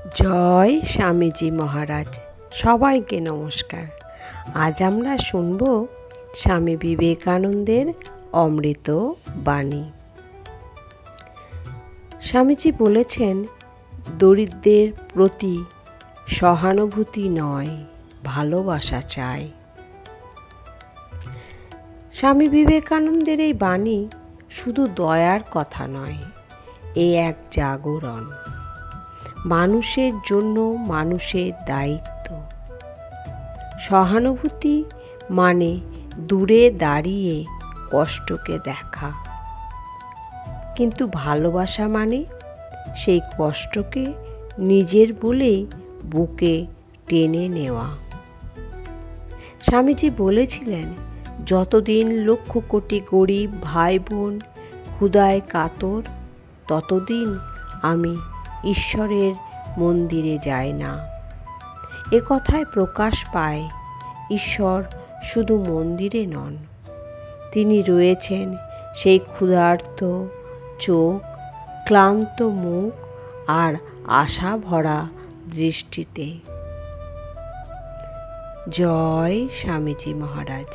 জয় স্বামীজি মহারাজ। সবাইকে নমস্কার। আজ আমরা শুনব স্বামী বিবেকানন্দের অমৃত বাণী। স্বামীজি বলেছেন, দরিদ্রের প্রতি সহানুভূতি নয়, ভালোবাসা চাই। স্বামী বিবেকানন্দের এই বাণী শুধু দয়ার কথা নয়, এ এক জাগরণ। মানুষের জন্য মানুষের দায়িত্ব। সহানুভূতি মানে দূরে দাঁড়িয়ে কষ্টকে দেখা, কিন্তু ভালোবাসা মানে সেই কষ্টকে নিজের বলেই বুকে টেনে নেওয়া। স্বামীজি বলেছিলেন, যতদিন লক্ষ কোটি গরিব ভাই বোন ক্ষুধায় কাতর, ততদিন আমি ঈশ্বরের মন্দিরে যাই না। এ কথায় প্রকাশ পায় ঈশ্বর শুধু মন্দিরে নন, তিনি রয়েছেন সেই ক্ষুধার্ত চোখ, ক্লান্ত মুখ আর আশা ভরা দৃষ্টিতে। জয় স্বামীজি মহারাজ।